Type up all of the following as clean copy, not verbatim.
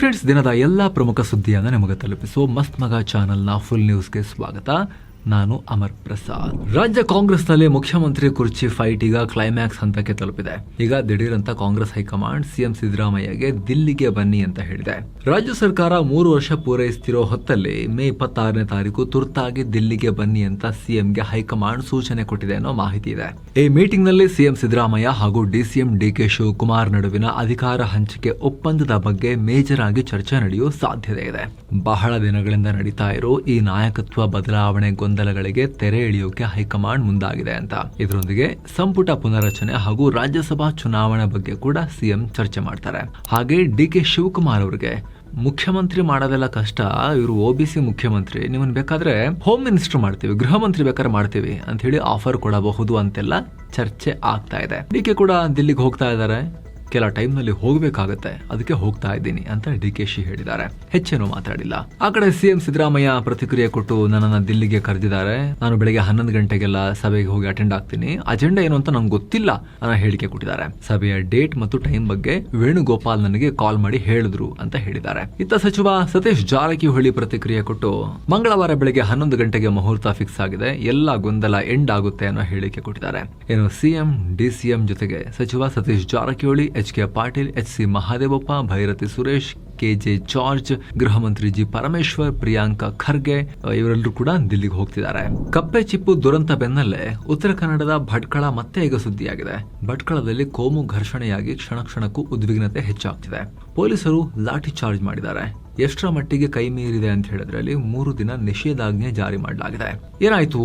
Friends, ದಿನದ ಎಲ್ಲಾ ಪ್ರಮುಖ ಸುದ್ದಿಯನ್ನು ನಿಮಗೆ ತಲುಪಿಸುವ ಮಸ್ತ್ ಮಗ ಚಾನೆಲ್ನ ಫುಲ್ ನ್ಯೂಸ್ಗೆ ಸ್ವಾಗತ. ನಾನು ಅಮರ್ ಪ್ರಸಾದ್. ರಾಜ್ಯ ಕಾಂಗ್ರೆಸ್ನಲ್ಲಿ ಮುಖ್ಯಮಂತ್ರಿ ಕುರ್ಚಿ ಫೈಟ್ ಈಗ ಕ್ಲೈಮ್ಯಾಕ್ಸ್ ಹಂತಕ್ಕೆ ತಲುಪಿದೆ. ಈಗ ದಿಢೀರಂತ ಕಾಂಗ್ರೆಸ್ ಹೈಕಮಾಂಡ್ ಸಿಎಂ ಸಿದ್ದರಾಮಯ್ಯಗೆ ದಿಲ್ಲಿಗೆ ಬನ್ನಿ ಅಂತ ಹೇಳಿದೆ. ರಾಜ್ಯ ಸರ್ಕಾರ 3 ವರ್ಷ ಪೂರೈಸುತ್ತಿರೋ ಹೊತ್ತಲ್ಲಿ ಮೇ 26ನೇ ತಾರೀಕು ತುರ್ತಾಗಿ ದಿಲ್ಲಿಗೆ ಬನ್ನಿ ಅಂತ ಸಿಎಂಗೆ ಹೈಕಮಾಂಡ್ ಸೂಚನೆ ಕೊಟ್ಟಿದೆ ಅನ್ನೋ ಮಾಹಿತಿ ಇದೆ. ಈ ಮೀಟಿಂಗ್ ನಲ್ಲಿ ಸಿಎಂ ಸಿದ್ದರಾಮಯ್ಯ ಹಾಗೂ ಡಿಸಿಎಂ ಡಿಕೆ ಶಿವಕುಮಾರ್ ನಡುವಿನ ಅಧಿಕಾರ ಹಂಚಿಕೆ ಒಪ್ಪಂದದ ಬಗ್ಗೆ ಮೇಜರ್ ಆಗಿ ಚರ್ಚೆ ನಡೆಯುವ ಸಾಧ್ಯತೆ ಇದೆ. ಬಹಳ ದಿನಗಳಿಂದ ನಡೀತಾ ಇರೋ ಈ ನಾಯಕತ್ವ ಬದಲಾವಣೆ ಗೊಂದಲಗಳಿಗೆ ತೆರೆ ಎಳೆಯೋಕೆ ಹೈಕಮಾಂಡ್ ಮುಂದಾಗಿದೆ ಅಂತ. ಇದರೊಂದಿಗೆ ಸಂಪುಟ ಪುನರಚನೆ ಹಾಗೂ ರಾಜ್ಯಸಭಾ ಚುನಾವಣೆ ಬಗ್ಗೆ ಕೂಡ ಸಿಎಂ ಚರ್ಚೆ ಮಾಡ್ತಾರೆ. ಹಾಗೆ ಡಿಕೆ ಶಿವಕುಮಾರ್ ಅವರಿಗೆ ಮುಖ್ಯಮಂತ್ರಿ ಮಾಡೋದೆಲ್ಲ ಕಷ್ಟ, ಇವರು OBC ಮುಖ್ಯಮಂತ್ರಿ, ನಿಮ್ಮನ್ನು ಬೇಕಾದ್ರೆ ಹೋಮ್ ಮಿನಿಸ್ಟರ್ ಮಾಡ್ತೀವಿ, ಗೃಹ ಮಂತ್ರಿ ಬೇಕಾದ್ರೆ ಮಾಡ್ತೀವಿ ಅಂತ ಹೇಳಿ ಆಫರ್ ಕೊಡಬಹುದು ಅಂತೆಲ್ಲ ಚರ್ಚೆ ಆಗ್ತಾ ಇದೆ. ಡಿಕೆ ಕೂಡ ದಿಲ್ಲಿಗೆ ಹೋಗ್ತಾ ಇದ್ದಾರೆ. ಕೆಲ ಟೈಮ್ ನಲ್ಲಿ ಹೋಗ್ಬೇಕಾಗತ್ತೆ, ಅದಕ್ಕೆ ಹೋಗ್ತಾ ಇದ್ದೀನಿ ಅಂತ DKಶಿ ಹೇಳಿದ್ದಾರೆ. ಹೆಚ್ಚೇನು ಮಾತಾಡಿಲ್ಲ. ಆ ಕಡೆ ಸಿಎಂ ಸಿದ್ದರಾಮಯ್ಯ ಪ್ರತಿಕ್ರಿಯೆ ಕೊಟ್ಟು ನನ್ನನ್ನು ದಿಲ್ಲಿಗೆ ಕರೆದಿದ್ದಾರೆ, ನಾನು ಬೆಳಗ್ಗೆ 11 ಗಂಟೆಗೆಲ್ಲ ಸಭೆಗೆ ಹೋಗಿ ಅಟೆಂಡ್ ಆಗ್ತೀನಿ, ಅಜೆಂಡಾ ಏನು ಅಂತ ನಂಗೆ ಗೊತ್ತಿಲ್ಲ ಅನ್ನೋ ಹೇಳಿಕೆ ಕೊಟ್ಟಿದ್ದಾರೆ. ಸಭೆಯ ಡೇಟ್ ಮತ್ತು ಟೈಮ್ ಬಗ್ಗೆ ವೇಣುಗೋಪಾಲ್ ನನಗೆ ಕಾಲ್ ಮಾಡಿ ಹೇಳಿದ್ರು ಅಂತ ಹೇಳಿದ್ದಾರೆ. ಇತ್ತ ಸಚಿವ ಸತೀಶ್ ಜಾರಕಿಹೊಳಿ ಪ್ರತಿಕ್ರಿಯೆ ಕೊಟ್ಟು ಮಂಗಳವಾರ ಬೆಳಗ್ಗೆ 11 ಗಂಟೆಗೆ ಮುಹೂರ್ತ ಫಿಕ್ಸ್ ಆಗಿದೆ, ಎಲ್ಲ ಗೊಂದಲ ಎಂಡ್ ಆಗುತ್ತೆ ಅನ್ನೋ ಹೇಳಿಕೆ ಕೊಟ್ಟಿದ್ದಾರೆ. ಏನು ಸಿಎಂ DCM ಜೊತೆಗೆ ಸಚಿವ Satish Jarkiholi, HK Patil, HC Mahadevappa, Byrathi Suresh, KJ George, ಗೃಹ ಮಂತ್ರಿ ಜಿ ಪರಮೇಶ್ವರ್, ಪ್ರಿಯಾಂಕಾ ಖರ್ಗೆ ಇವರೆಲ್ಲರೂ ಕೂಡ ದಿಲ್ಲಿಗೆ ಹೋಗ್ತಿದ್ದಾರೆ. ಕಪ್ಪೆ ಚಿಪ್ಪು ದುರಂತ ಬೆನ್ನಲ್ಲೇ ಉತ್ತರ ಕನ್ನಡದ ಭಟ್ಕಳ ಮತ್ತೆ ಈಗ ಸುದ್ದಿಯಾಗಿದೆ. ಭಟ್ಕಳದಲ್ಲಿ ಕೋಮು ಘರ್ಷಣೆಯಾಗಿ ಕ್ಷಣ ಕ್ಷಣಕ್ಕೂ ಉದ್ವಿಗ್ನತೆ ಹೆಚ್ಚಾಗ್ತಿದೆ. ಪೊಲೀಸರು ಲಾಠಿ ಚಾರ್ಜ್ ಮಾಡಿದ್ದಾರೆ. ಎಷ್ಟರ ಮಟ್ಟಿಗೆ ಕೈ ಮೀರಿದೆ ಅಂತ ಹೇಳಿದ್ರೆ ಅಲ್ಲಿ 3 ದಿನ ನಿಷೇಧಾಜ್ಞೆ ಜಾರಿ ಮಾಡಲಾಗಿದೆ. ಏನಾಯ್ತು?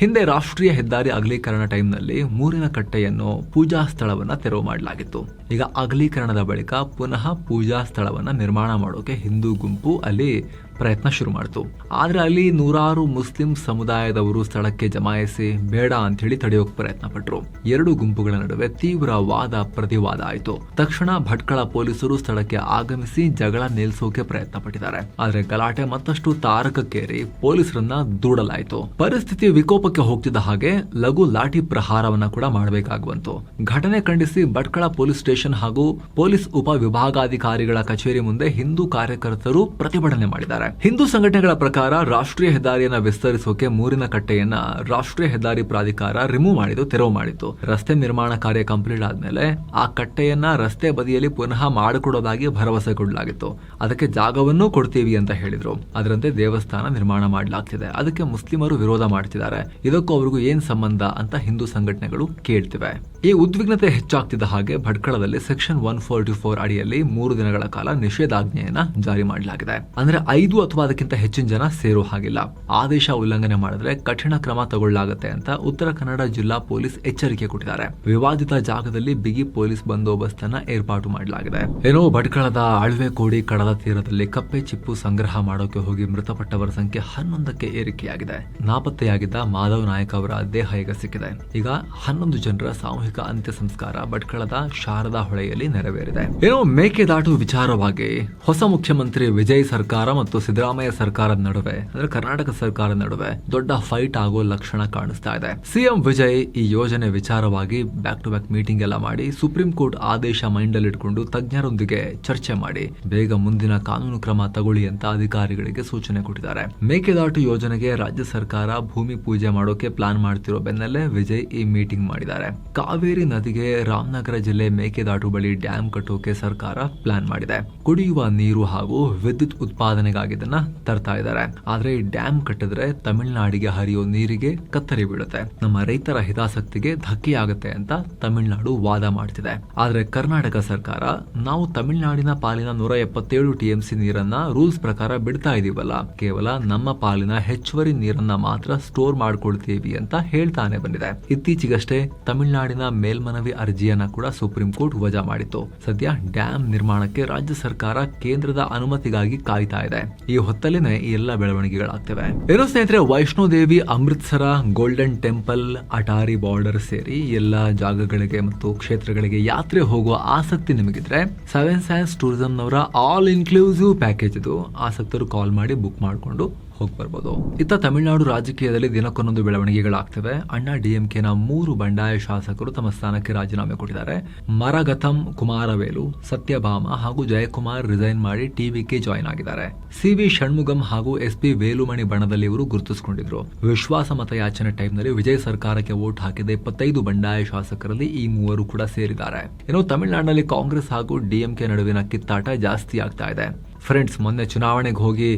ಹಿಂದೆ ರಾಷ್ಟ್ರೀಯ ಹೆದ್ದಾರಿ ಅಗಲೀಕರಣ ಟೈಮ್ನಲ್ಲಿ ಮೂರಿನ ಕಟ್ಟೆಯನ್ನು ಪೂಜಾ ಸ್ಥಳವನ್ನ ತೆರವು ಮಾಡಲಾಗಿತ್ತು. ಈಗ ಅಗಲೀಕರಣದ ಬಳಿಕ ಪುನಃ ಪೂಜಾ ಸ್ಥಳವನ್ನ ನಿರ್ಮಾಣ ಮಾಡೋಕೆ ಹಿಂದೂ ಗುಂಪು ಅಲ್ಲಿ ಪ್ರಯತ್ನ ಶುರು ಮಾಡಿತು. ಆದ್ರೆ ಅಲ್ಲಿ ನೂರಾರು ಮುಸ್ಲಿಂ ಸಮುದಾಯದವರು ಸ್ಥಳಕ್ಕೆ ಜಮಾಯಿಸಿ ಬೇಡ ಅಂತ ಹೇಳಿ ತಡೆಯೋಕೆ ಪ್ರಯತ್ನ ಪಟ್ಟರು. 2 ಗುಂಪುಗಳ ನಡುವೆ ತೀವ್ರ ವಾದ ಪ್ರತಿವಾದ ಆಯಿತು. ತಕ್ಷಣ ಭಟ್ಕಳ ಪೊಲೀಸರು ಸ್ಥಳಕ್ಕೆ ಆಗಮಿಸಿ ಜಗಳ ನಿಲ್ಲಿಸೋಕೆ ಪ್ರಯತ್ನ ಪಟ್ಟಿದ್ದಾರೆ. ಆದ್ರೆ ಗಲಾಟೆ ಮತ್ತಷ್ಟು ತಾರಕಕ್ಕೇರಿ ಪೊಲೀಸರನ್ನ ದೂಡಲಾಯಿತು. ಪರಿಸ್ಥಿತಿ ವಿಕೋಪಕ್ಕೆ ಹೋಗ್ತಿದ್ದ ಹಾಗೆ ಲಘು ಲಾಠಿ ಪ್ರಹಾರವನ್ನ ಕೂಡ ಮಾಡಬೇಕಾಗುವಂತು. ಘಟನೆ ಖಂಡಿಸಿ ಭಟ್ಕಳ ಪೊಲೀಸ್ ಸ್ಟೇಷನ್ ಹಾಗೂ ಪೊಲೀಸ್ ಉಪ ವಿಭಾಗಾಧಿಕಾರಿಗಳ ಕಚೇರಿ ಮುಂದೆ ಹಿಂದೂ ಕಾರ್ಯಕರ್ತರು ಪ್ರತಿಭಟನೆ ಮಾಡಿದ್ದಾರೆ. ಹಿಂದೂ ಸಂಘಟನೆಗಳ ಪ್ರಕಾರ ರಾಷ್ಟ್ರೀಯ ಹೆದ್ದಾರಿಯನ್ನ ವಿಸ್ತರಿಸೋಕೆ ಮೂರಿನ ಕಟ್ಟೆಯನ್ನ ರಾಷ್ಟ್ರೀಯ ಹೆದ್ದಾರಿ ಪ್ರಾಧಿಕಾರ ರಿಮೂವ್ ಮಾಡಿದ್ದು, ತೆರವು ಮಾಡಿತ್ತು. ರಸ್ತೆ ನಿರ್ಮಾಣ ಕಾರ್ಯ ಕಂಪ್ಲೀಟ್ ಆದ್ಮೇಲೆ ಆ ಕಟ್ಟೆಯನ್ನ ರಸ್ತೆ ಬದಿಯಲ್ಲಿ ಪುನಃ ಮಾಡಿಕೊಡೋದಾಗಿ ಭರವಸೆ ಕೊಡಲಾಗಿತ್ತು. ಅದಕ್ಕೆ ಜಾಗವನ್ನೂ ಕೊಡ್ತೀವಿ ಅಂತ ಹೇಳಿದ್ರು. ಅದರಂತೆ ದೇವಸ್ಥಾನ ನಿರ್ಮಾಣ ಮಾಡಲಾಗ್ತಿದೆ. ಅದಕ್ಕೆ ಮುಸ್ಲಿಮರು ವಿರೋಧ ಮಾಡ್ತಿದ್ದಾರೆ. ಇದಕ್ಕೂ ಅವ್ರಿಗೂ ಏನ್ ಸಂಬಂಧ ಅಂತ ಹಿಂದೂ ಸಂಘಟನೆಗಳು ಕೇಳ್ತಿವೆ. ಈ ಉದ್ವಿಗ್ನತೆ ಹೆಚ್ಚಾಗ್ತಿದ್ದ ಹಾಗೆ ಭಟ್ಕಳದಲ್ಲಿ ಸೆಕ್ಷನ್ 144 ಅಡಿಯಲ್ಲಿ 3 ದಿನಗಳ ಕಾಲ ನಿಷೇಧಾಜ್ಞೆಯನ್ನ ಜಾರಿ ಮಾಡಲಾಗಿದೆ. ಅಂದ್ರೆ 5 ಅಥವಾ ಅದಕ್ಕಿಂತ ಹೆಚ್ಚಿನ ಜನ ಸೇರೋ ಹಾಗಿಲ್ಲ. ಆದೇಶ ಉಲ್ಲಂಘನೆ ಮಾಡಿದ್ರೆ ಕಠಿಣ ಕ್ರಮ ತಗೊಳ್ಳಲಾಗುತ್ತೆ ಅಂತ ಉತ್ತರ ಕನ್ನಡ ಜಿಲ್ಲಾ ಪೊಲೀಸ್ ಎಚ್ಚರಿಕೆ ಕೊಟ್ಟಿದ್ದಾರೆ. ವಿವಾದಿತ ಜಾಗದಲ್ಲಿ ಬಿಗಿ ಪೊಲೀಸ್ ಬಂದೋಬಸ್ತ್ ಅನ್ನ ಏರ್ಪಾಟು ಮಾಡಲಾಗಿದೆ. ಏನೋ ಭಟ್ಕಳದ ಅಳ್ವೆ ಕೋಡಿ ಕಡಲ ತೀರದಲ್ಲಿ ಕಪ್ಪೆ ಚಿಪ್ಪು ಸಂಗ್ರಹ ಮಾಡೋಕೆ ಹೋಗಿ ಮೃತಪಟ್ಟವರ ಸಂಖ್ಯೆ 11ಕ್ಕೆ ಏರಿಕೆಯಾಗಿದೆ. ನಾಪತ್ತೆಯಾಗಿದ್ದ ಮಾಧವ್ ನಾಯಕ್ ಅವರ ದೇಹ ಈಗ ಸಿಕ್ಕಿದೆ. ಈಗ 11 ಜನರ ಸಾಮೂಹಿಕ ಅಂತ್ಯ ಸಂಸ್ಕಾರ ಭಟ್ಕಳದ ಶಾರದಾ ಹೊಳೆಯಲ್ಲಿ ನೆರವೇರಿದೆ. ಏನೋ ಮೇಕೆದಾಟು ವಿಚಾರವಾಗಿ ಹೊಸ ಮುಖ್ಯಮಂತ್ರಿ ವಿಜಯ್ ಸರ್ಕಾರ ಮತ್ತು ಸಿದ್ದರಾಮಯ್ಯ ಸರ್ಕಾರದ ನಡುವೆ, ಅಂದ್ರೆ ಕರ್ನಾಟಕ ಸರ್ಕಾರದ ನಡುವೆ ದೊಡ್ಡ ಫೈಟ್ ಆಗೋ ಲಕ್ಷಣ ಕಾಣಿಸ್ತಾ ಇದೆ. ಸಿಎಂ ವಿಜಯ್ ಈ ಯೋಜನೆ ವಿಚಾರವಾಗಿ ಬ್ಯಾಕ್ ಟು ಬ್ಯಾಕ್ ಮೀಟಿಂಗ್ ಎಲ್ಲ ಮಾಡಿ ಸುಪ್ರೀಂ ಕೋರ್ಟ್ ಆದೇಶ ಮೈಂಡ್ ಅಲ್ಲಿ ಇಟ್ಕೊಂಡು ತಜ್ಞರೊಂದಿಗೆ ಚರ್ಚೆ ಮಾಡಿ ಬೇಗ ಮುಂದಿನ ಕಾನೂನು ಕ್ರಮ ತಗೊಳ್ಳಿ ಅಂತ ಅಧಿಕಾರಿಗಳಿಗೆ ಸೂಚನೆ ಕೊಟ್ಟಿದ್ದಾರೆ. ಮೇಕೆದಾಟು ಯೋಜನೆಗೆ ರಾಜ್ಯ ಸರ್ಕಾರ ಭೂಮಿ ಪೂಜೆ ಮಾಡೋಕೆ ಪ್ಲಾನ್ ಮಾಡ್ತಿರೋ ಬೆನ್ನಲ್ಲೇ ವಿಜಯ್ ಈ ಮೀಟಿಂಗ್ ಮಾಡಿದ್ದಾರೆ. ಕಾವೇರಿ ನದಿಗೆ ರಾಮನಗರ ಜಿಲ್ಲೆ ಮೇಕೆದಾಟು ಬಳಿ ಡ್ಯಾಮ್ ಕಟ್ಟೋಕೆ ಸರ್ಕಾರ ಪ್ಲಾನ್ ಮಾಡಿದೆ. ಕುಡಿಯುವ ನೀರು ಹಾಗೂ ವಿದ್ಯುತ್ ಉತ್ಪಾದನೆಗಾಗಿ ಇದನ್ನ ತರ್ತಾ ಇದ್ದಾರೆ. ಆದ್ರೆ ಈ ಡ್ಯಾಮ್ ಕಟ್ಟಿದ್ರೆ ತಮಿಳುನಾಡಿಗೆ ಹರಿಯೋ ನೀರಿಗೆ ಕತ್ತರಿ ಬೀಳುತ್ತೆ, ನಮ್ಮ ರೈತರ ಹಿತಾಸಕ್ತಿಗೆ ಧಕ್ಕೆಯಾಗುತ್ತೆ ಅಂತ ತಮಿಳುನಾಡು ವಾದ ಮಾಡ್ತಿದೆ. ಆದ್ರೆ ಕರ್ನಾಟಕ ಸರ್ಕಾರ ನಾವು ತಮಿಳುನಾಡಿನ ಪಾಲಿನ 177 TMC ನೀರನ್ನ ರೂಲ್ಸ್ ಪ್ರಕಾರ ಬಿಡ್ತಾ ಇದೀವಲ್ಲ, ಕೇವಲ ನಮ್ಮ ಪಾಲಿನ ಹೆಚ್ಚುವರಿ ನೀರನ್ನ ಮಾತ್ರ ಸ್ಟೋರ್ ಮಾಡ್ಕೊಳ್ತೀವಿ ಅಂತ ಹೇಳ್ತಾನೆ ಬಂದಿದೆ. ಇತ್ತೀಚೆಗಷ್ಟೇ ತಮಿಳುನಾಡಿನ ಮೇಲ್ಮನವಿ ಅರ್ಜಿಯನ್ನ ಕೂಡ ಸುಪ್ರೀಂ ಕೋರ್ಟ್ ವಜಾ ಮಾಡಿತ್ತು. ಸದ್ಯ ಡ್ಯಾಮ್ ನಿರ್ಮಾಣಕ್ಕೆ ರಾಜ್ಯ ಸರ್ಕಾರ ಕೇಂದ್ರದ ಅನುಮತಿಗಾಗಿ ಕಾಯ್ತಾ ಇದೆ. ಈ ಹೊತ್ತಲೇನೆ ಈ ಎಲ್ಲ ಬೆಳವಣಿಗೆಗಳಾಗ್ತವೆ. ಏನೋ ಸ್ನೇಹಿತರೆ, Vaishno Devi, Amritsar, Golden Temple, Attari border ಸೇರಿ ಎಲ್ಲ ಜಾಗಗಳಿಗೆ ಮತ್ತು ಕ್ಷೇತ್ರಗಳಿಗೆ ಯಾತ್ರೆ ಹೋಗುವ ಆಸಕ್ತಿ ನಿಮಗಿದ್ರೆ 7 Sense ಟೂರಿಸಂ ನವರ ಆಲ್ ಇನ್ಕ್ಲೂಸಿವ್ ಪ್ಯಾಕೇಜ್ ಇದು. ಆಸಕ್ತರು ಕಾಲ್ ಮಾಡಿ ಬುಕ್ ಮಾಡಿಕೊಂಡು ಹೋಗಿ ಬರ್ಬೋದು. ಇತ್ತ ತಮಿಳುನಾಡು ರಾಜಕೀಯದಲ್ಲಿ ದಿನಕ್ಕೊಂದೊಂದು ಬೆಳವಣಿಗೆಗಳಾಗ್ತವೆ. ಅಣ್ಣಾ ಡಿಎಂಕೆನ 3 ಬಂಡಾಯ ಶಾಸಕರು ತಮ್ಮ ಸ್ಥಾನಕ್ಕೆ ರಾಜೀನಾಮೆ ಕೊಟ್ಟಿದ್ದಾರೆ. ಮರಗಥಂ ಕುಮಾರವೇಲು, ಸತ್ಯಭಾಮ ಹಾಗೂ ಜಯಕುಮಾರ್ ರಿಸೈನ್ ಮಾಡಿ ಟಿವಿಕೆ ಜಾಯಿನ್ ಆಗಿದ್ದಾರೆ. ಸಿವಿ ಷಣ್ಮುಗಂ ಹಾಗೂ ಎಸ್ಪಿ ವೇಲುಮಣಿ ಬಣದಲ್ಲಿ ಇವರು ಗುರುತಿಸಿಕೊಂಡಿದ್ರು. ವಿಶ್ವಾಸ ಮತ ಯಾಚನೆ ಟೈಮ್ನಲ್ಲಿ ವಿಜಯ್ ಸರ್ಕಾರಕ್ಕೆ ವೋಟ್ ಹಾಕಿದ 25 ಬಂಡಾಯ ಶಾಸಕರಲ್ಲಿ ಈ 3 ಕೂಡ ಸೇರಿದ್ದಾರೆ. ಇನ್ನು ತಮಿಳುನಾಡಿನಲ್ಲಿ ಕಾಂಗ್ರೆಸ್ ಹಾಗೂ ಡಿಎಂಕೆ ನಡುವಿನ ಕಿತ್ತಾಟ ಜಾಸ್ತಿ ಆಗ್ತಾ ಇದೆ. ಫ್ರೆಂಡ್ಸ್, ಮೊನ್ನೆ ಚುನಾವಣೆಗೆ ಹೋಗಿ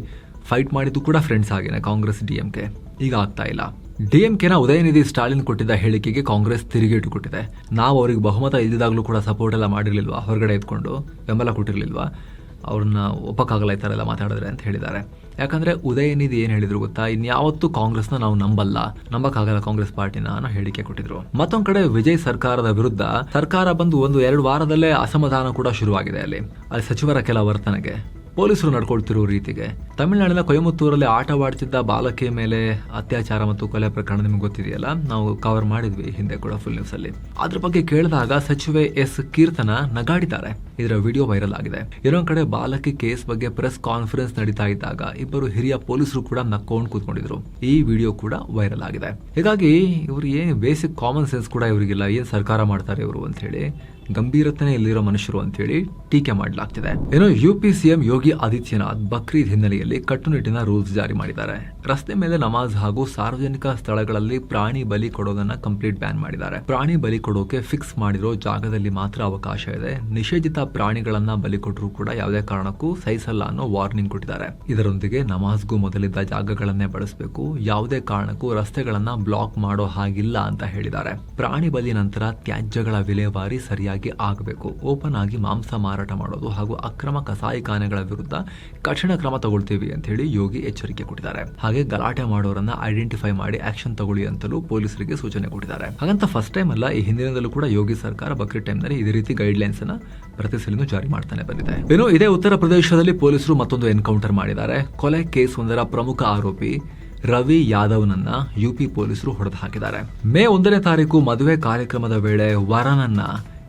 ಫೈಟ್ ಮಾಡಿದ್ದು ಕೂಡ ಫ್ರೆಂಡ್ಸ್ ಆಗೇನೆ ಕಾಂಗ್ರೆಸ್ ಡಿಎಂಕೆ. ಈಗ ಆಗ್ತಾ ಇಲ್ಲ. ಡಿಎಂಕೆನ ಉದಯನಿಧಿ ಸ್ಟಾಲಿನ್ ಕೊಟ್ಟಿದ್ದ ಹೇಳಿಕೆಗೆ ಕಾಂಗ್ರೆಸ್ ತಿರುಗೇಟು ಕೊಟ್ಟಿದೆ. ನಾವು ಅವ್ರಿಗೆ ಬಹುಮತ ಇದ್ದಿದ್ದಾಗಲೂ ಕೂಡ ಸಪೋರ್ಟ್ ಎಲ್ಲ ಮಾಡಿರ್ಲಿಲ್ವಾ, ಹೊರಗಡೆ ಇದ್ಕೊಂಡು ಬೆಂಬಲ ಕೊಟ್ಟಿರ್ಲಿಲ್ವಾ, ಅವ್ರನ್ನ ಒಪ್ಪಕ್ಕಾಗಲ್ಲ ಈ ಥರ ಎಲ್ಲ ಮಾತಾಡಿದ್ರೆ ಅಂತ ಹೇಳಿದ್ದಾರೆ. ಯಾಕಂದ್ರೆ ಉದಯನಿಧಿ ಏನ್ ಹೇಳಿದ್ರು ಗೊತ್ತಾ, ಇನ್ಯಾವತ್ತೂ ಕಾಂಗ್ರೆಸ್ನ ನಾವು ನಂಬಕ್ಕಾಗಲ್ಲ ಕಾಂಗ್ರೆಸ್ ಪಾರ್ಟಿನ ಅನ್ನೋ ಹೇಳಿಕೆ ಕೊಟ್ಟಿದ್ರು. ಮತ್ತೊಂದ್ ಕಡೆ ವಿಜಯ್ ಸರ್ಕಾರದ ವಿರುದ್ಧ ಸರ್ಕಾರ ಬಂದು 1-2 ವಾರದಲ್ಲೇ ಅಸಮಾಧಾನ ಕೂಡ ಶುರುವಾಗಿದೆ. ಅಲ್ಲಿ ಸಚಿವರ ಕೆಲ ವರ್ತನೆಗೆ, ಪೊಲೀಸರು ನಡ್ಕೊಳ್ತಿರೋ ರೀತಿಗೆ. ತಮಿಳುನಾಡಿನ ಕೊಯಮತ್ತೂರಲ್ಲಿ ಆಟವಾಡ್ತಿದ್ದ ಬಾಲಕಿಯ ಮೇಲೆ ಅತ್ಯಾಚಾರ ಮತ್ತು ಕೊಲೆ ಪ್ರಕರಣ ನಿಮ್ಗೆ ಗೊತ್ತಿದೆಯಲ್ಲ, ನಾವು ಕವರ್ ಮಾಡಿದ್ವಿ ಹಿಂದೆ ಕೂಡ ಫುಲ್ ನ್ಯೂಸ್ ಅಲ್ಲಿ. ಅದ್ರ ಬಗ್ಗೆ ಕೇಳಿದಾಗ ಸಚಿವೆ ಎಸ್ ಕೀರ್ತನ ನಗಾಡಿದ್ದಾರೆ. ಇದರ ವಿಡಿಯೋ ವೈರಲ್ ಆಗಿದೆ. ಇನ್ನೊಂದ್ ಕಡೆ ಬಾಲಕಿ ಕೇಸ್ ಬಗ್ಗೆ ಪ್ರೆಸ್ ಕಾನ್ಫರೆನ್ಸ್ ನಡೀತಾ ಇದ್ದಾಗ ಇಬ್ಬರು ಹಿರಿಯ ಪೊಲೀಸರು ಕೂಡ ನಕ್ಕೊಂಡು ಕೂತ್ಕೊಂಡಿದ್ರು. ಈ ವಿಡಿಯೋ ಕೂಡ ವೈರಲ್ ಆಗಿದೆ. ಹೀಗಾಗಿ ಇವ್ರು ಏನ್ ಬೇಸಿಕ್ ಕಾಮನ್ ಸೆನ್ಸ್ ಕೂಡ ಇವ್ರಿಗಿಲ್ಲ. ಏನ್ ಸರ್ಕಾರ ಮಾಡ್ತಾರೆ ಇವರು ಅಂತ ಹೇಳಿ, ಗಂಭೀರತನೇ ಇಲ್ಲಿರೋ ಮನುಷ್ಯರು ಅಂತ ಹೇಳಿ ಟೀಕೆ ಮಾಡಲಾಗ್ತಿದೆ. ಏನೋ ಯುಪಿ ಸಿಎಂ ಯೋಗಿ ಆದಿತ್ಯನಾಥ್ ಬಕ್ರೀದ್ ಹಿನ್ನೆಲೆಯಲ್ಲಿ ಕಟ್ಟುನಿಟ್ಟಿನ ರೂಲ್ಸ್ ಜಾರಿ ಮಾಡಿದ್ದಾರೆ. ರಸ್ತೆ ಮೇಲೆ ನಮಾಜ್ ಹಾಗೂ ಸಾರ್ವಜನಿಕ ಸ್ಥಳಗಳಲ್ಲಿ ಪ್ರಾಣಿ ಬಲಿ ಕೊಡೋದನ್ನ ಕಂಪ್ಲೀಟ್ ಬ್ಯಾನ್ ಮಾಡಿದ್ದಾರೆ. ಪ್ರಾಣಿ ಬಲಿ ಕೊಡೋಕೆ ಫಿಕ್ಸ್ ಮಾಡಿರೋ ಜಾಗದಲ್ಲಿ ಮಾತ್ರ ಅವಕಾಶ ಇದೆ. ನಿಷೇಧಿತ ಪ್ರಾಣಿಗಳನ್ನ ಬಲಿ ಕೊಟ್ಟರು ಕೂಡ ಯಾವುದೇ ಕಾರಣಕ್ಕೂ ಸಹಿಸಲ್ಲ ಅನ್ನೋ ವಾರ್ನಿಂಗ್ ಕೊಟ್ಟಿದ್ದಾರೆ. ಇದರೊಂದಿಗೆ ನಮಾಜ್ಗೂ ಮೊದಲಿದ್ದ ಜಾಗಗಳನ್ನೇ ಬಳಸಬೇಕು, ಯಾವುದೇ ಕಾರಣಕ್ಕೂ ರಸ್ತೆಗಳನ್ನ ಬ್ಲಾಕ್ ಮಾಡೋ ಹಾಗಿಲ್ಲ ಅಂತ ಹೇಳಿದ್ದಾರೆ. ಪ್ರಾಣಿ ಬಲಿ ನಂತರ ತ್ಯಾಜ್ಯಗಳ ವಿಲೇವಾರಿ ಸರಿಯಾಗಿ ಆಗಬೇಕು. ಓಪನ್ ಆಗಿ ಮಾಂಸ ಮಾರಾಟ ಮಾಡೋದು ಹಾಗೂ ಅಕ್ರಮ ಕಸಾಯಿಖಾನೆಗಳ ವಿರುದ್ಧ ಕಠಿಣ ಕ್ರಮ ತಗೊಳ್ತೀವಿ ಅಂತ ಹೇಳಿ ಯೋಗಿ ಎಚ್ಚರಿಕೆ ಕೊಟ್ಟಿದ್ದಾರೆ. ಹಾಗೆ ಗಲಾಟೆ ಮಾಡೋರನ್ನ ಐಡೆಂಟಿಫೈ ಮಾಡಿ ಆಕ್ಷನ್ ತಗೊಳ್ಳಿ ಅಂತಲೂ ಪೊಲೀಸರಿಗೆ ಸೂಚನೆ ಕೊಟ್ಟಿದ್ದಾರೆ. ಹಾಗಂತ ಫಸ್ಟ್ ಟೈಮ್ ಅಲ್ಲ, ಈ ಹಿಂದಿನದಲ್ಲೂ ಕೂಡ ಯೋಗಿ ಸರ್ಕಾರ ಬಕ್ರೀದ್ ಟೈಮ್ ನಲ್ಲಿ ಇದೇ ರೀತಿ ಗೈಡ್ ಲೈನ್ಸ್ ಅನ್ನ ಪ್ರತಿ ಸಲಿನೂ ಜಾರಿ ಮಾಡ್ತಾನೆ ಬಂದಿದೆ. ಇನ್ನು ಇದೇ ಉತ್ತರ ಪ್ರದೇಶದಲ್ಲಿ ಪೊಲೀಸರು ಮತ್ತೊಂದು ಎನ್ಕೌಂಟರ್ ಮಾಡಿದ್ದಾರೆ. ಕೊಲೆ ಕೇಸ್ ಒಂದರ ಪ್ರಮುಖ ಆರೋಪಿ ರವಿ ಯಾದವ್ನನ್ನ ಯುಪಿ ಪೊಲೀಸರು ಹೊಡೆದು ಹಾಕಿದ್ದಾರೆ. ಮೇ 1ನೇ ತಾರೀಕು ಮದುವೆ ಕಾರ್ಯಕ್ರಮದ ವೇಳೆ ವರನನ್ನ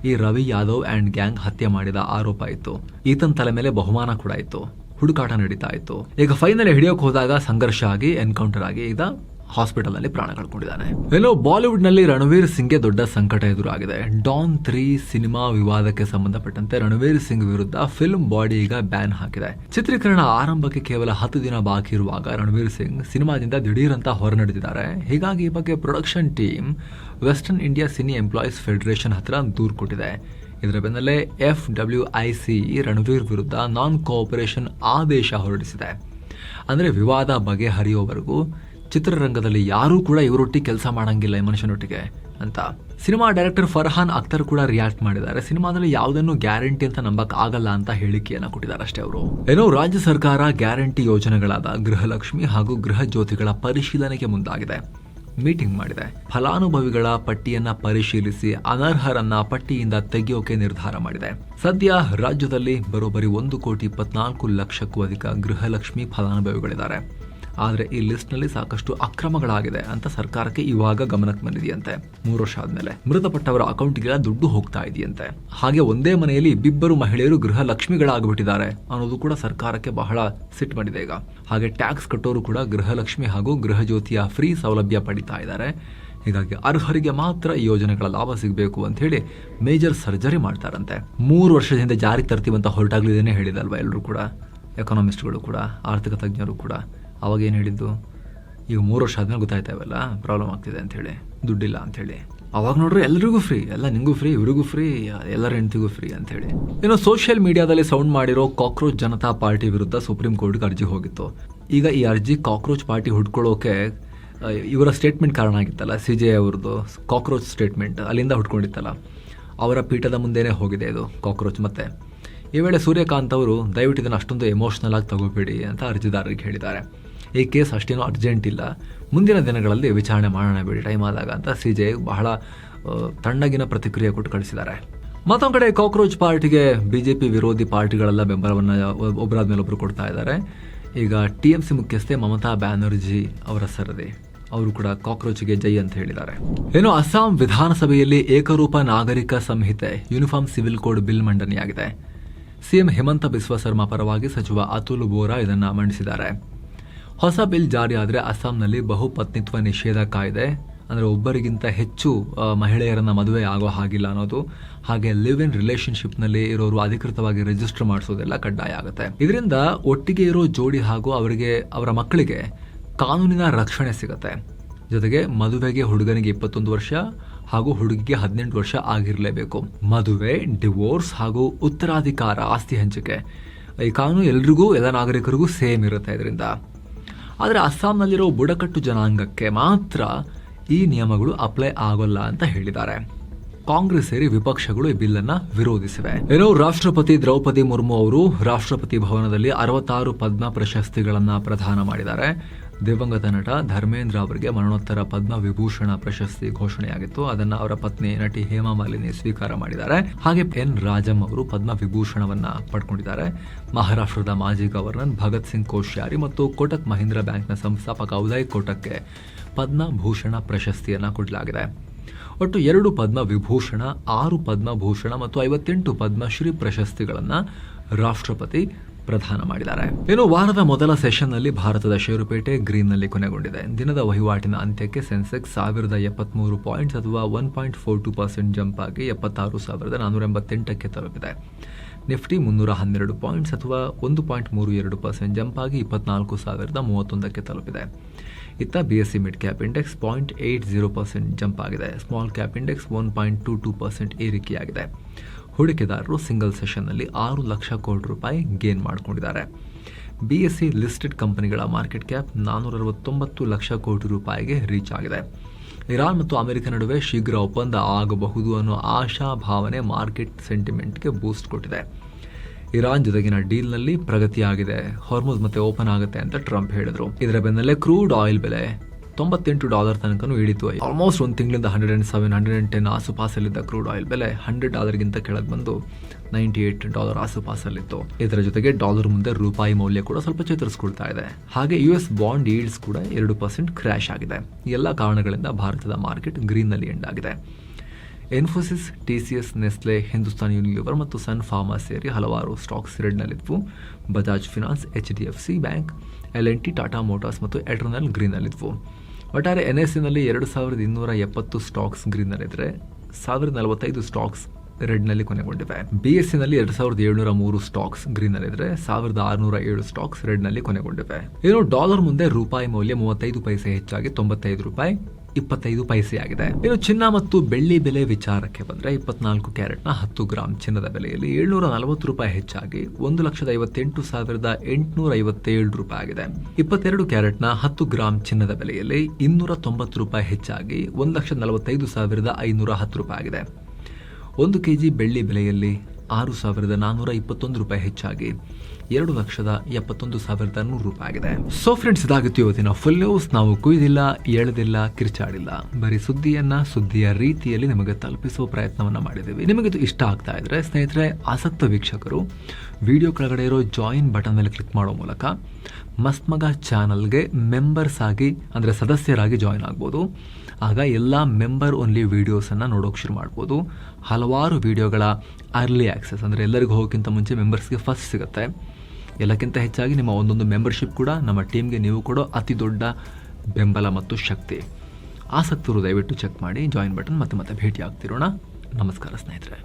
ಈ ರವಿ ಯಾದವ್ ಅಂಡ್ ಗ್ಯಾಂಗ್ ಹತ್ಯೆ ಮಾಡಿದ ಆರೋಪ ಇತ್ತು. ಈತನ ತಲೆ ಮೇಲೆ ಬಹುಮಾನ ಕೂಡ ಇತ್ತು. ಹುಡುಕಾಟ ನಡೀತಾ ಇತ್ತು. ಈಗ ಫೈನಲ್ ಹಿಡಿಯೋಕೆ ಹೋದಾಗ ಸಂಘರ್ಷ ಆಗಿ ಎನ್ಕೌಂಟರ್ ಆಗಿ ಈಗ ಹಾಸ್ಪಿಟಲ್ ನಲ್ಲಿ ಪ್ರಾಣ ಕಳ್ಕೊಂಡಿದ್ದಾನೆ. ಇನ್ನು ಬಾಲಿವುಡ್ ನಲ್ಲಿ ರಣವೀರ್ ಸಿಂಗ್ಗೆ ದೊಡ್ಡ ಸಂಕಟ ಎದುರಾಗಿದೆ. ಡಾನ್ 3 ಸಿನಿಮಾ ವಿವಾದಕ್ಕೆ ಸಂಬಂಧಪಟ್ಟಂತೆ ರಣವೀರ್ ಸಿಂಗ್ ವಿರುದ್ಧ ಫಿಲ್ಮ್ ಬಾಡಿ ಈಗ ಬ್ಯಾನ್ ಹಾಕಿದೆ. ಚಿತ್ರೀಕರಣ ಆರಂಭಕ್ಕೆ ಕೇವಲ 10 ದಿನ ಬಾಕಿ ಇರುವಾಗ ರಣವೀರ್ ಸಿಂಗ್ ಸಿನಿಮಾದಿಂದ ದಿಢೀರ್ ಅಂತ ಹೊರನಡೆದಿದ್ದಾರೆ. ಹೀಗಾಗಿ ಈ ಬಗ್ಗೆ production team western India cine employees federation ಹತ್ರ ದೂರು ಕೊಟ್ಟಿದೆ. ಇದರ ಬೆನ್ನಲ್ಲೇ FWIC ರಣವೀರ್ ವಿರುದ್ಧ ನಾನ್ ಕೋಆಪರೇಷನ್ ಆದೇಶ ಹೊರಡಿಸಿದೆ. ಅಂದ್ರೆ ವಿವಾದ ಬಗೆಹರಿಯುವವರೆಗೂ ಚಿತ್ರರಂಗದಲ್ಲಿ ಯಾರೂ ಕೂಡ ಇವರೊಟ್ಟಿಗೆ ಕೆಲಸ ಮಾಡಂಗಿಲ್ಲ ಈ ಮನುಷ್ಯನೊಟ್ಟಿಗೆ ಅಂತ. ಸಿನಿಮಾ ಡೈರೆಕ್ಟರ್ ಫರ್ಹಾನ್ ಅಖ್ತರ್ ಕೂಡ ರಿಯಾಕ್ಟ್ ಮಾಡಿದ್ದಾರೆ. ಸಿನಿಮಾದಲ್ಲಿ ಯಾವುದನ್ನು ಗ್ಯಾರಂಟಿ ಅಂತ ನಂಬಕ್ ಆಗಲ್ಲ ಅಂತ ಹೇಳಿಕೆಯನ್ನ ಕೊಟ್ಟಿದ್ದಾರೆ ಅಷ್ಟೇ ಅವರು. ಏನೋ ರಾಜ್ಯ ಸರ್ಕಾರ ಗ್ಯಾರಂಟಿ ಯೋಜನೆಗಳಾದ ಗೃಹಲಕ್ಷ್ಮಿ ಹಾಗೂ ಗೃಹ ಜ್ಯೋತಿಗಳ ಪರಿಶೀಲನೆಗೆ ಮುಂದಾಗಿದೆ. ಮೀಟಿಂಗ್ ಮಾಡಿದೆ. ಫಲಾನುಭವಿಗಳ ಪಟ್ಟಿಯನ್ನ ಪರಿಶೀಲಿಸಿ ಅನರ್ಹರನ್ನ ಪಟ್ಟಿಯಿಂದ ತೆಗೆಯೋಕೆ ನಿರ್ಧಾರ ಮಾಡಿದೆ. ಸದ್ಯ ರಾಜ್ಯದಲ್ಲಿ ಬರೋಬ್ಬರಿ 1,24,00,000ಕ್ಕೂ ಅಧಿಕ ಗೃಹಲಕ್ಷ್ಮಿ ಫಲಾನುಭವಿಗಳಿದ್ದಾರೆ. ಆದರೆ ಈ ಲಿಸ್ಟ್ ನಲ್ಲಿ ಸಾಕಷ್ಟು ಅಕ್ರಮಗಳಾಗಿದೆ ಅಂತ ಸರ್ಕಾರಕ್ಕೆ ಇವಾಗ ಗಮನಕ್ಕೆ ಬಂದಿದೆಯಂತೆ. 3 ವರ್ಷ ಆದ್ಮೇಲೆ ಮೃತಪಟ್ಟವರ ಅಕೌಂಟ್ಗೆಲ್ಲ ದುಡ್ಡು ಹೋಗ್ತಾ ಇದೆಯಂತೆ. ಹಾಗೆ ಒಂದೇ ಮನೆಯಲ್ಲಿ ಇಬ್ಬಿಬ್ಬರು ಮಹಿಳೆಯರು ಗೃಹ ಲಕ್ಷ್ಮಿಗಳಾಗ್ಬಿಟ್ಟಿದ್ದಾರೆ ಅನ್ನೋದು ಕೂಡ ಸರ್ಕಾರಕ್ಕೆ ಬಹಳ ಸಿಟ್ಟು ಮಾಡಿದೆ ಈಗ. ಹಾಗೆ ಟ್ಯಾಕ್ಸ್ ಕಟ್ಟೋರು ಕೂಡ ಗೃಹಲಕ್ಷ್ಮಿ ಹಾಗೂ ಗೃಹ ಜ್ಯೋತಿಯ ಫ್ರೀ ಸೌಲಭ್ಯ ಪಡಿತಾ ಇದ್ದಾರೆ. ಹೀಗಾಗಿ ಅರ್ಹರಿಗೆ ಮಾತ್ರ ಈ ಯೋಜನೆಗಳ ಲಾಭ ಸಿಗಬೇಕು ಅಂತ ಹೇಳಿ ಮೇಜರ್ ಸರ್ಜರಿ ಮಾಡ್ತಾರಂತೆ. 3 ವರ್ಷದ ಹಿಂದೆ ಜಾರಿ ತರ್ತೀವಂತ ಹೊರಟಾಗ್ಲೂ ಇದನ್ನೇ ಹೇಳಿದಲ್ವಾ ಎಲ್ಲರೂ ಕೂಡ, ಎಕಾನಮಿಸ್ಟ್ಗಳು ಕೂಡ, ಆರ್ಥಿಕ ತಜ್ಞರು ಕೂಡ. ಅವಾಗ ಏನು ಹೇಳಿದ್ದು, ಈಗ 3 ವರ್ಷ ಆದ್ಮೇಲೆ ಗೊತ್ತಾಯ್ತಾ ಇವೆಲ್ಲ ಪ್ರಾಬ್ಲಮ್ ಆಗ್ತಿದೆ ಅಂತ ಹೇಳಿ, ದುಡ್ಡಿಲ್ಲ ಅಂತ ಹೇಳಿ. ಅವಾಗ ನೋಡ್ರಿ ಎಲ್ರಿಗೂ ಫ್ರೀ, ಎಲ್ಲ ನಿಂಗೂ ಫ್ರೀ, ಇವರಿಗೂ ಫ್ರೀ, ಎಲ್ಲರ ಹೆಂಡತಿಗೂ ಫ್ರೀ ಅಂತ ಹೇಳಿ. ಇನ್ನು ಸೋಷಿಯಲ್ ಮೀಡಿಯಾದಲ್ಲಿ ಸೌಂಡ್ ಮಾಡಿರೋ ಕಾಕ್ರೋಚ್ ಜನತಾ ಪಾರ್ಟಿ ವಿರುದ್ಧ ಸುಪ್ರೀಂ ಕೋರ್ಟ್ಗೆ ಅರ್ಜಿ ಹೋಗಿತ್ತು. ಈಗ ಈ ಅರ್ಜಿ ಕಾಕ್ರೋಚ್ ಪಾರ್ಟಿ ಹುಡ್ಕೊಳ್ಳೋಕೆ ಇವರ ಸ್ಟೇಟ್ಮೆಂಟ್ ಕಾರಣ ಆಗಿತ್ತಲ್ಲ, CJI ಅವ್ರದ್ದು ಕಾಕ್ರೋಚ್ ಸ್ಟೇಟ್ಮೆಂಟ್ ಅಲ್ಲಿಂದ ಹುಡ್ಕೊಂಡಿತ್ತಲ್ಲ, ಅವರ ಪೀಠದ ಮುಂದೆನೇ ಹೋಗಿದೆ ಇದು ಕಾಕ್ರೋಚ್. ಮತ್ತೆ ಈ ವೇಳೆ ಸೂರ್ಯಕಾಂತ್ ಅವರು ದಯವಿಟ್ಟು ಇದನ್ನು ಅಷ್ಟೊಂದು ಎಮೋಷನಲ್ ಆಗಿ ತಗೋಬೇಡಿ ಅಂತ ಅರ್ಜಿದಾರರಿಗೆ ಹೇಳಿದ್ದಾರೆ. ಈ ಕೇಸ್ ಅಷ್ಟೇನೂ ಅರ್ಜೆಂಟ್ ಇಲ್ಲ, ಮುಂದಿನ ದಿನಗಳಲ್ಲಿ ವಿಚಾರಣೆ ಮಾಡೋಣ ಬಿಡಿ ಟೈಮ್ ಆದಾಗ ಅಂತ CJI ಬಹಳ ತಣ್ಣಗಿನ ಪ್ರತಿಕ್ರಿಯೆ ಕೊಟ್ಟು ಕಳಿಸಿದ್ದಾರೆ. ಮತ್ತೊಂದು ಕಡೆ ಕಾಕ್ರೋಚ್ ಪಾರ್ಟಿಗೆ ಬಿಜೆಪಿ ವಿರೋಧಿ ಪಾರ್ಟಿಗಳೆಲ್ಲ ಬೆಂಬಲವನ್ನು ಒಬ್ಬರಾದ್ಮೇಲೆ ಒಬ್ಬರು ಕೊಡ್ತಾ ಇದ್ದಾರೆ. ಈಗ TMC ಮುಖ್ಯಸ್ಥೆ ಮಮತಾ ಬ್ಯಾನರ್ಜಿ ಅವರ ಸರದಿ, ಅವರು ಕೂಡ ಕಾಕ್ರೋಚ್ಗೆ ಜೈ ಅಂತ ಹೇಳಿದ್ದಾರೆ. ಏನು ಅಸ್ಸಾಂ ವಿಧಾನಸಭೆಯಲ್ಲಿ ಏಕರೂಪ ನಾಗರಿಕ ಸಂಹಿತೆ ಯೂನಿಫಾರ್ಮ್ ಸಿವಿಲ್ ಕೋಡ್ ಬಿಲ್ ಮಂಡನೆಯಾಗಿದೆ. ಸಿಎಂ ಹಿಮಂತ ಬಿಸ್ವಾ ಸರ್ಮಾ ಪರವಾಗಿ ಸಚಿವ ಅತುಲ್ ಬೋರಾ ಇದನ್ನ ಮಂಡಿಸಿದ್ದಾರೆ. ಹೊಸ ಬಿಲ್ ಜಾರಿ ಆದರೆ ಅಸ್ಸಾಂನಲ್ಲಿ ಬಹುಪತ್ನಿತ್ವ ನಿಷೇಧ ಕಾಯ್ದೆ, ಅಂದರೆ ಒಬ್ಬರಿಗಿಂತ ಹೆಚ್ಚು ಮಹಿಳೆಯರನ್ನ ಮದುವೆ ಆಗೋ ಹಾಗಿಲ್ಲ ಅನ್ನೋದು, ಹಾಗೆ ಲಿವ್ ಇನ್ ರಿಲೇಶನ್ಶಿಪ್ನಲ್ಲಿ ಇರೋರು ಅಧಿಕೃತವಾಗಿ ರಿಜಿಸ್ಟರ್ ಮಾಡಿಸೋದೆಲ್ಲ ಕಡ್ಡಾಯ ಆಗುತ್ತೆ. ಇದರಿಂದ ಒಟ್ಟಿಗೆ ಇರೋ ಜೋಡಿ ಹಾಗೂ ಅವರ ಮಕ್ಕಳಿಗೆ ಕಾನೂನಿನ ರಕ್ಷಣೆ ಸಿಗುತ್ತೆ. ಜೊತೆಗೆ ಮದುವೆಗೆ ಹುಡುಗನಿಗೆ 21 ವರ್ಷ ಹಾಗೂ ಹುಡುಗಿಗೆ 18 ವರ್ಷ ಆಗಿರಲೇಬೇಕು. ಮದುವೆ, ಡಿವೋರ್ಸ್ ಹಾಗೂ ಉತ್ತರಾಧಿಕಾರ ಆಸ್ತಿ ಹಂಚಿಕೆ ಈ ಕಾನೂನು ಎಲ್ರಿಗೂ, ಎಲ್ಲ ನಾಗರಿಕರಿಗೂ ಸೇಮ್ ಇರುತ್ತೆ ಇದರಿಂದ. ಆದರೆ ಅಸ್ಸಾಂನಲ್ಲಿರೋ ಬುಡಕಟ್ಟು ಜನಾಂಗಕ್ಕೆ ಮಾತ್ರ ಈ ನಿಯಮಗಳು ಅಪ್ಲೈ ಆಗೋಲ್ಲ ಅಂತ ಹೇಳಿದ್ದಾರೆ. ಕಾಂಗ್ರೆಸ್ ಸೇರಿ ವಿಪಕ್ಷಗಳು ಈ ಬಿಲ್ ಅನ್ನ ವಿರೋಧಿಸಿವೆ. ರಾಷ್ಟ್ರಪತಿ ದ್ರೌಪದಿ ಮುರ್ಮು ಅವರು ರಾಷ್ಟ್ರಪತಿ ಭವನದಲ್ಲಿ 66 ಪದ್ಮ ಪ್ರಶಸ್ತಿಗಳನ್ನ ಪ್ರದಾನ ಮಾಡಿದ್ದಾರೆ. ದಿವಂಗತ ನಟ ಧರ್ಮೇಂದ್ರ ಅವರಿಗೆ ಮರಣೋತ್ತರ ಪದ್ಮ ವಿಭೂಷಣ ಪ್ರಶಸ್ತಿ ಘೋಷಣೆಯಾಗಿತ್ತು. ಅದನ್ನ ಅವರ ಪತ್ನಿ ನಟಿ ಹೇಮಾ ಮಾಲಿನಿ ಸ್ವೀಕಾರ ಮಾಡಿದ್ದಾರೆ. ಹಾಗೆ ಎನ್ ರಾಜಂ ಅವರು ಪದ್ಮ ವಿಭೂಷಣವನ್ನ ಪಡ್ಕೊಂಡಿದ್ದಾರೆ. ಮಹಾರಾಷ್ಟ್ರದ ಮಾಜಿ ಗವರ್ನರ್ ಭಗತ್ ಸಿಂಗ್ ಕೋಶ್ಯಾರಿ ಮತ್ತು ಕೋಟಕ್ ಮಹೀಂದ್ರ ಬ್ಯಾಂಕ್ನ ಸಂಸ್ಥಾಪಕ ಉದಯ್ ಕೋಟಕ್ಗೆ ಪದ್ಮಭೂಷಣ ಪ್ರಶಸ್ತಿಯನ್ನ ಕೊಡಲಾಗಿದೆ. ಒಟ್ಟು 2 ಪದ್ಮ ವಿಭೂಷಣ, 6 ಪದ್ಮಭೂಷಣ ಮತ್ತು 58 ಪದ್ಮಶ್ರೀ ಪ್ರಶಸ್ತಿಗಳನ್ನ ರಾಷ್ಟ್ರಪತಿ ಪ್ರದಾನ ಮಾಡಿದ್ದಾರೆ. ವಾರದ ಮೊದಲ ಸೆಷನ್ನಲ್ಲಿ ಭಾರತದ ಷೇರುಪೇಟೆ ಗ್ರೀನ್ನಲ್ಲಿ ಕೊನೆಗೊಂಡಿದೆ. ದಿನದ ವಹಿವಾಟಿನ ಅಂತ್ಯಕ್ಕೆ ಸೆನ್ಸೆಕ್ಸ್ 1023 ಪಾಯಿಂಟ್ಸ್ ಅಥವಾ 1.42% ಜಂಪ್ ಆಗಿ 76,488ಕ್ಕೆ ತಲುಪಿದೆ. ನಿಫ್ಟಿ 312 ಪಾಯಿಂಟ್ಸ್ ಅಥವಾ 1.32% ಜಂಪ್ ಆಗಿ 24,031ಕ್ಕೆ ತಲುಪಿದೆ. ಇತ್ತ BSE mid cap index 0.80% jump ಆಗಿದೆ. ಸ್ಮಾಲ್ ಕ್ಯಾಪ್ ಇಂಡೆಕ್ಸ್ 1.22% ಏರಿಕೆಯಾಗಿದೆ. ಹೂಡಿಕೆದಾರರು ಸಿಂಗಲ್ ಸೆಷನ್ನಲ್ಲಿ 6 ಲಕ್ಷ ಕೋಟಿ ರೂಪಾಯಿ ಗೇನ್ ಮಾಡಿಕೊಂಡಿದ್ದಾರೆ. BSE ಲಿಸ್ಟೆಡ್ ಕಂಪನಿಗಳ ಮಾರ್ಕೆಟ್ ಕ್ಯಾಪ್ 469 ಲಕ್ಷ ಕೋಟಿ ರೂಪಾಯಿಗೆ ರೀಚ್ ಆಗಿದೆ. ಇರಾನ್ ಮತ್ತು ಅಮೆರಿಕ ನಡುವೆ ಶೀಘ್ರ ಒಪ್ಪಂದ ಆಗಬಹುದು ಅನ್ನೋ ಆಶಾ ಭಾವನೆ ಮಾರ್ಕೆಟ್ ಸೆಂಟಿಮೆಂಟ್ಗೆ ಬೂಸ್ಟ್ ಕೊಟ್ಟಿದೆ. ಇರಾನ್ ಜೊತೆಗಿನ ಡೀಲ್ನಲ್ಲಿ ಪ್ರಗತಿಯಾಗಿದೆ, ಹಾರ್ಮುಜ್ ಮತ್ತೆ ಓಪನ್ ಆಗುತ್ತೆ ಅಂತ ಟ್ರಂಪ್ ಹೇಳಿದ್ರು. ಇದರ ಬೆನ್ನಲ್ಲೇ ಕ್ರೂಡ್ ಆಯಿಲ್ ಬೆಲೆ $98 ತನಕನೂ ಇಳಿತು. ಆಲ್ಮೋಸ್ಟ್ ಒಂದು ತಿಂಗಳಿಂದ 107, 110 ಆಸುಪಾಸಲ್ಲಿದ್ದ ಕ್ರೂಡ್ ಆಯಿಲ್ ಬೆಲೆ $100 ಕೆಳಗೆ ಬಂದು $98 ಆಸುಪಾಸಲ್ಲಿತ್ತು. ಇದರ ಜೊತೆಗೆ ಡಾಲರ್ ಮುಂದೆ ರೂಪಾಯಿ ಮೌಲ್ಯ ಕೂಡ ಸ್ವಲ್ಪ ಚೇತರಿಸಿಕೊಳ್ತಾ ಇದೆ. ಹಾಗೆ US ಬಾಂಡ್ ಯೀಲ್ಡ್ಸ್ ಕೂಡ 2% ಕ್ರ್ಯಾಶ್ ಆಗಿದೆ. ಎಲ್ಲ ಕಾರಣಗಳಿಂದ ಭಾರತದ ಮಾರ್ಕೆಟ್ ಗ್ರೀನ್ನಲ್ಲಿ ಎಂಡ್ ಆಗಿದೆ. Infosys, TCS, Nestle, Hindustan Unilever ಮತ್ತು ಸನ್ ಫಾರ್ಮಾ ಸೇರಿ ಹಲವಾರು ಸ್ಟಾಕ್ಸ್ ರೆಡ್ನಲ್ಲಿದ್ವು. Bajaj finance, HDFC bank, L&T, Tata Motors ಮತ್ತು ಎಟ್ರನಲ್ ಗ್ರೀನ್ನಲ್ಲಿದ್ವು. ಒಟ್ಟಾರೆ NSEನಲ್ಲಿ 2270 ಸ್ಟಾಕ್ಸ್ ಗ್ರೀನ್ನಲ್ಲಿದ್ದರೆ 1045 ಸ್ಟಾಕ್ಸ್ ರೆಡ್ನಲ್ಲಿ ಕೊನೆಗೊಂಡಿವೆ. BSEನಲ್ಲಿ 2703 ಸ್ಟಾಕ್ಸ್ ಗ್ರೀನ್ನಲ್ಲಿದ್ದರೆ 1607 ಸ್ಟಾಕ್ಸ್ ರೆಡ್ನಲ್ಲಿ ಕೊನೆಗೊಂಡಿವೆ. ಡಾಲರ್ ಮುಂದೆ ರೂಪಾಯಿ ಮೌಲ್ಯ 35 ಪೈಸೆ ಹೆಚ್ಚಾಗಿ $95.25 ಆಗಿದೆ. ಚಿನ್ನ ಮತ್ತು ಬೆಳ್ಳಿ ಬೆಲೆ ವಿಚಾರಕ್ಕೆ ಬಂದರೆ 24 ಕ್ಯಾರೆಟ್ನ 10 ಗ್ರಾಂ ಚಿನ್ನದ ಬೆಲೆಯಲ್ಲಿ $740 ಹೆಚ್ಚಾಗಿ 1,58,857 ರೂಪಾಯಿ ಆಗಿದೆ. 22 ಕ್ಯಾರೆಟ್ನ 10 ಗ್ರಾಂ ಚಿನ್ನದ ಬೆಲೆಯಲ್ಲಿ $290 ಹೆಚ್ಚಾಗಿ 1,45,510 ರೂಪಾಯಿ ಆಗಿದೆ. 1 kg ಬೆಳ್ಳಿ ಬೆಲೆಯಲ್ಲಿ $6,421 ರೂಪಾಯಿ ಹೆಚ್ಚಾಗಿ 2,71,100 ರೂಪಾಯಿ ಆಗಿದೆ. ಸೊ ಫ್ರೆಂಡ್ಸ್, ಇದಾಗಿತ್ತು ಇವತ್ತಿನ ಫುಲ್ ನ್ಯೂಸ್. ನಾವು ಕುಯ್ದಿಲ್ಲ, ಎಳೆದಿಲ್ಲ, ಕಿರ್ಚಾಡಿಲ್ಲ, ಬರೀ ಸುದ್ದಿಯ ರೀತಿಯಲ್ಲಿ ನಿಮಗೆ ತಲುಪಿಸುವ ಪ್ರಯತ್ನವನ್ನ ಮಾಡಿದ್ದೀವಿ. ನಿಮಗಿದು ಇಷ್ಟ ಆಗ್ತಾ ಇದ್ರೆ ಸ್ನೇಹಿತರೆ, ಆಸಕ್ತ ವೀಕ್ಷಕರು ವಿಡಿಯೋ ಕೆಳಗಡೆ ಇರೋ ಜಾಯಿನ್ ಬಟನ್ ಮೇಲೆ ಕ್ಲಿಕ್ ಮಾಡೋ ಮೂಲಕ ಮಸ್ತ್ ಮಗ ಚಾನಲ್ಗೆ ಮೆಂಬರ್ಸ್ ಆಗಿ, ಅಂದರೆ ಸದಸ್ಯರಾಗಿ ಜಾಯಿನ್ ಆಗ್ಬೋದು. ಆಗ ಎಲ್ಲ ಮೆಂಬರ್ ಓನ್ಲಿ ವಿಡಿಯೋಸನ್ನು ನೋಡೋಕೆ ಶುರು ಮಾಡ್ಬೋದು. ಹಲವಾರು ವಿಡಿಯೋಗಳ ಅರ್ಲಿ ಆಕ್ಸೆಸ್, ಅಂದರೆ ಎಲ್ಲರಿಗೂ ಹೋಗೋಕ್ಕಿಂತ ಮುಂಚೆ ಮೆಂಬರ್ಸ್ಗೆ ಫಸ್ಟ್ ಸಿಗುತ್ತೆ. ಎಲ್ಲಕ್ಕಿಂತ ಹೆಚ್ಚಾಗಿ ನಿಮ್ಮ ಒಂದೊಂದು ಮೆಂಬರ್ಶಿಪ್ ಕೂಡ ನಮ್ಮ ಟೀಮ್ಗೆ ನೀವು ಕೊಡೋ ಅತಿ ದೊಡ್ಡ ಬೆಂಬಲ ಮತ್ತು ಶಕ್ತಿ. ಆಸಕ್ತರು ದಯವಿಟ್ಟು ಚೆಕ್ ಮಾಡಿ ಜಾಯಿನ್ ಬಟನ್. ಮತ್ತೆ ಭೇಟಿ ಆಗ್ತಿರೋಣ. ನಮಸ್ಕಾರ ಸ್ನೇಹಿತರೆ.